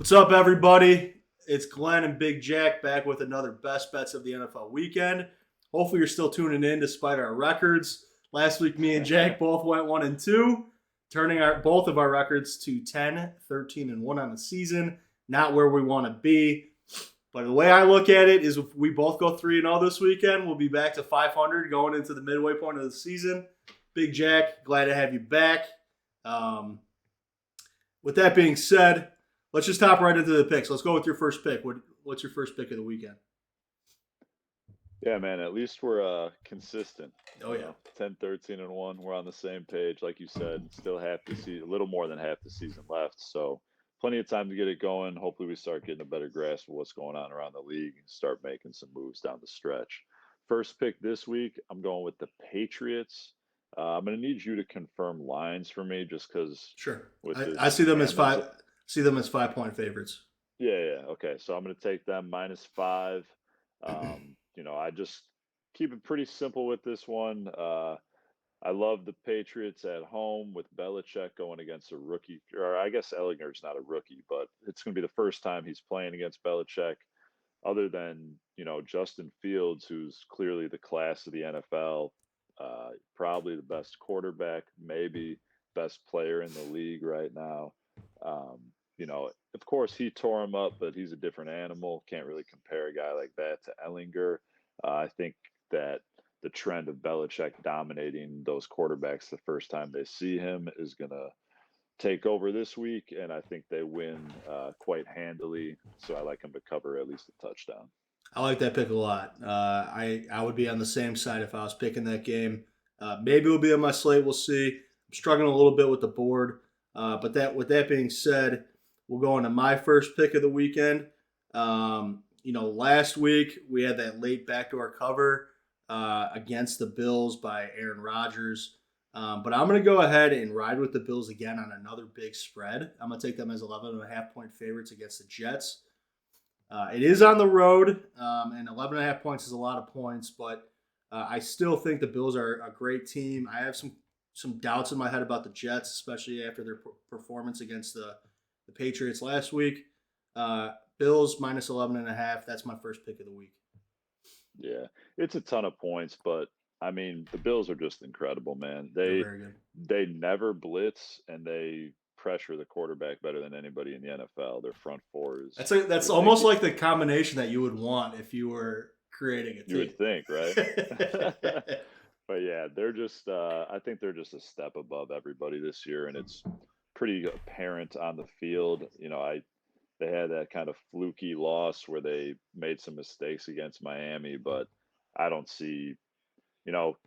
What's up, everybody? It's Glenn and Big Jack back with another Best Bets of the NFL weekend. Hopefully, you're still tuning in despite our records. Last week, me and Jack both went 1-2, turning both of our records to 10, 13, and 1 on the season. Not where we want to be. But the way I look at it is if we both go 3-0 this weekend, we'll be back to 500 going into the midway point of the season. Big Jack, glad to have you back. With that being said, let's just hop right into the picks. Let's go with your first pick. What's your first pick of the weekend? Yeah, man, at least we're consistent. Oh, yeah. 10, 13, and 1. We're on the same page. Like you said, still a little more than half the season left. So plenty of time to get it going. Hopefully we start getting a better grasp of what's going on around the league and start making some moves down the stretch. First pick this week, I'm going with the Patriots. I'm going to need you to confirm lines for me just because Sure. with I this, see them as man, there's five. See them as 5-point favorites. yeah. Okay. So I'm going to take them -5. I just keep it pretty simple with this one. I love the Patriots at home with Belichick going against a rookie. Or I guess Ellinger's not a rookie, but it's going to be the first time he's playing against Belichick, other than Justin Fields, who's clearly the class of the NFL, probably the best quarterback, maybe best player in the league right now. Of course, he tore him up, but he's a different animal. Can't really compare a guy like that to Ellinger. I think that the trend of Belichick dominating those quarterbacks the first time they see him is going to take over this week, and I think they win quite handily. So I like him to cover at least a touchdown. I like that pick a lot. I would be on the same side if I was picking that game. Maybe it'll be on my slate. We'll see. I'm struggling a little bit with the board. But with that being said, we'll go into my first pick of the weekend. Last week we had that late backdoor cover against the Bills by Aaron Rodgers. But I'm going to go ahead and ride with the Bills again on another big spread. I'm going to take them as 11.5-point favorites against the Jets. It is on the road, and 11.5 points is a lot of points, but I still think the Bills are a great team. I have some doubts in my head about the Jets, especially after their performance against the Patriots last week. Bills -11.5. That's my first pick of the week. Yeah, it's a ton of points, but I mean, the Bills are just incredible, man. They're They very good. they never blitz and they pressure the quarterback better than anybody in the NFL. Their front four is That's almost like the combination that you would want if you were creating a you would team. think, right? But yeah, they're just I think they're just a step above everybody this year, and it's pretty apparent on the field. They had that kind of fluky loss where they made some mistakes against Miami, but I don't see,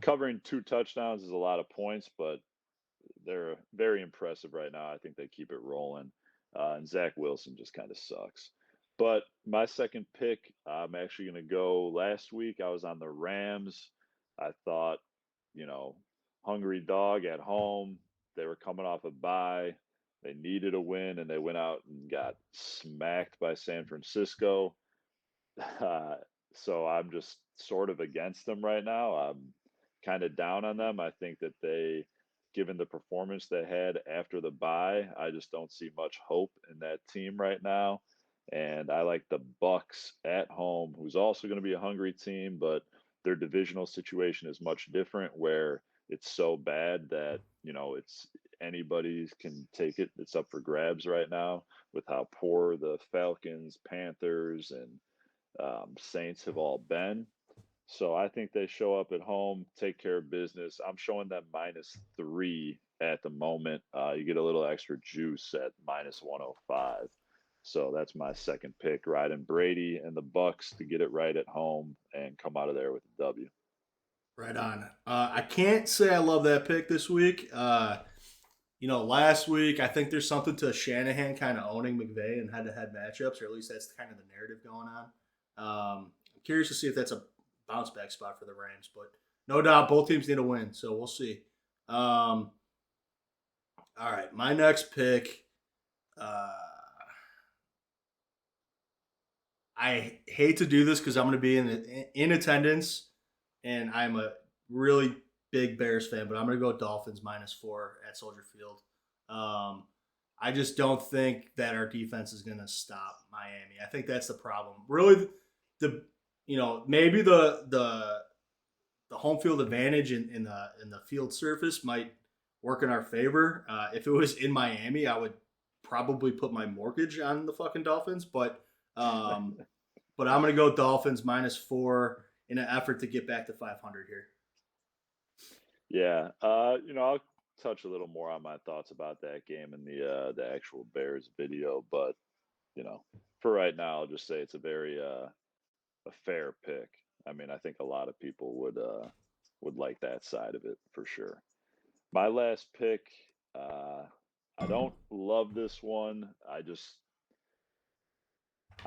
covering 2 touchdowns is a lot of points, but they're very impressive right now. I think they keep it rolling. And Zach Wilson just kind of sucks. But my second pick, I'm actually going to go last week. I was on the Rams. I thought, you know, hungry dog at home. They were coming off a bye. They needed a win, and they went out and got smacked by San Francisco. Uh, so I'm just sort of against them right now. I'm kind of down on them. I think that given the performance they had after the bye, I just don't see much hope in that team right now. And I like the Bucks at home, who's also going to be a hungry team, but their divisional situation is much different, where it's so bad that it's anybody can take it. It's up for grabs right now with how poor the Falcons, Panthers, and Saints have all been. So I think they show up at home, take care of business. I'm showing them -3 at the moment. You get a little extra juice at -105. So that's my second pick, riding Brady and the Bucks to get it right at home and come out of there with a W. Right on. I can't say I love that pick this week. Last week I think there's something to Shanahan kind of owning McVay in head-to-head matchups, or at least that's kind of the narrative going on. I'm curious to see if that's a bounce back spot for the Rams, but no doubt both teams need a win, so we'll see. All right, my next pick. Uh, I hate to do this because I'm going to be in attendance, and I'm a really big Bears fan, but I'm going to go Dolphins -4 at Soldier Field. Um, I just don't think that our defense is going to stop Miami. I think that's the problem. Really, maybe the home field advantage in the field surface might work in our favor. If it was in Miami, I would probably put my mortgage on the fucking Dolphins. But I'm gonna go Dolphins -4 in an effort to get back to 500 here. Yeah, I'll touch a little more on my thoughts about that game in the actual Bears video, but for right now, I'll just say it's a very a fair pick. I mean, I think a lot of people would like that side of it for sure. My last pick, I don't love this one. I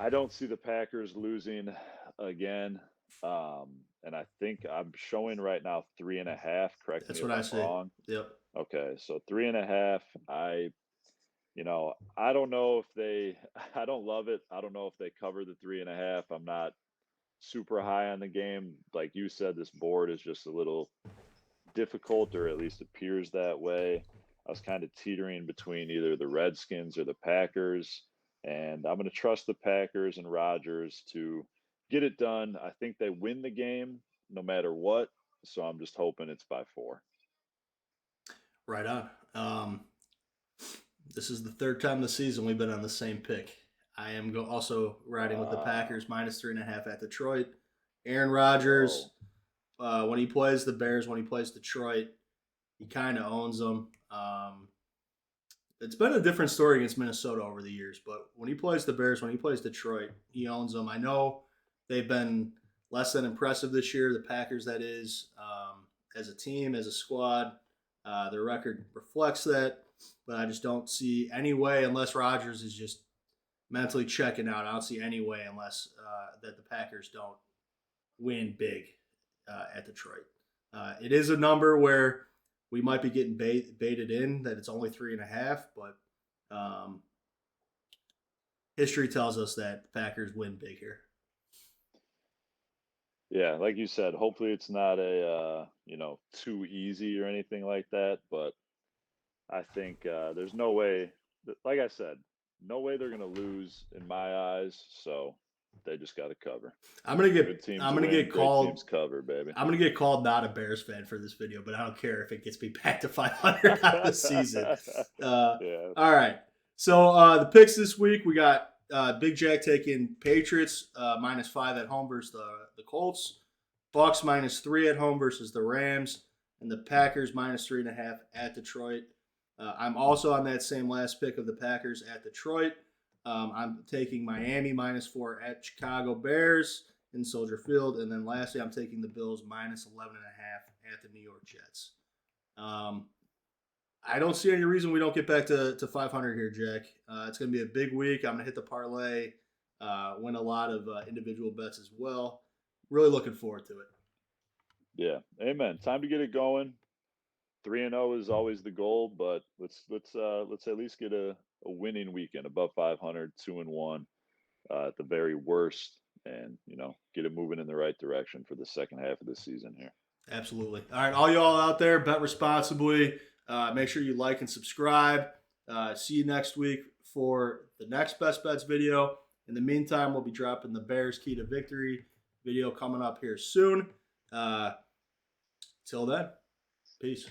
don't see the Packers losing again. And I think I'm showing right now 3.5. Correct That's me if what I I'm see. wrong. Yep. Okay, so 3.5. I don't know if I don't love it. I don't know if they cover the 3.5. I'm not super high on the game. Like you said, this board is just a little difficult, or at least appears that way. I was kind of teetering between either the Redskins or the Packers, and I'm going to trust the Packers and Rodgers to get it done. I think they win the game no matter what, so I'm just hoping it's by 4. Right on. This is the third time this season we've been on the same pick. I am also riding with the Packers -3.5 at Detroit. Aaron Rodgers, when he plays the Bears, when he plays Detroit, he kind of owns them. It's been a different story against Minnesota over the years, but when he plays the Bears, when he plays Detroit, he owns them. I know they've been less than impressive this year, the Packers, that is, as a team, as a squad. Their record reflects that, but I just don't see any way, unless Rodgers is just mentally checking out. I don't see any way unless that the Packers don't win big at Detroit. It is a number where we might be getting baited in that it's only 3.5, but history tells us that the Packers win big here. Yeah, like you said, hopefully it's not a too easy or anything like that. But I think there's no way. Like I said, no way they're gonna lose in my eyes. So they just got to cover. I'm gonna Good teams get win, called. great teams cover, baby. I'm gonna get called not a Bears fan for this video, but I don't care if it gets me back to 500 on the season. Yeah. All right. So the picks this week, we got Big Jack taking Patriots -5 at home versus the Colts, Bucks -3 at home versus the Rams, and the Packers -3.5 at Detroit. I'm also on that same last pick of the Packers at Detroit. I'm taking Miami -4 at Chicago Bears in Soldier Field, and then lastly, I'm taking the Bills -11.5 at the New York Jets. I don't see any reason we don't get back to 500 here, Jack. It's going to be a big week. I'm going to hit the parlay, win a lot of individual bets as well. Really looking forward to it. Yeah, amen. Time to get it going. 3-0 is always the goal, but let's at least get a winning weekend above 500, 2-1 at the very worst, and get it moving in the right direction for the second half of the season here. Absolutely. All right, all y'all out there, bet responsibly. Make sure you like and subscribe. See you next week for the next Best Bets video. In the meantime, we'll be dropping the Bears Key to Victory video coming up here soon. Till then, peace.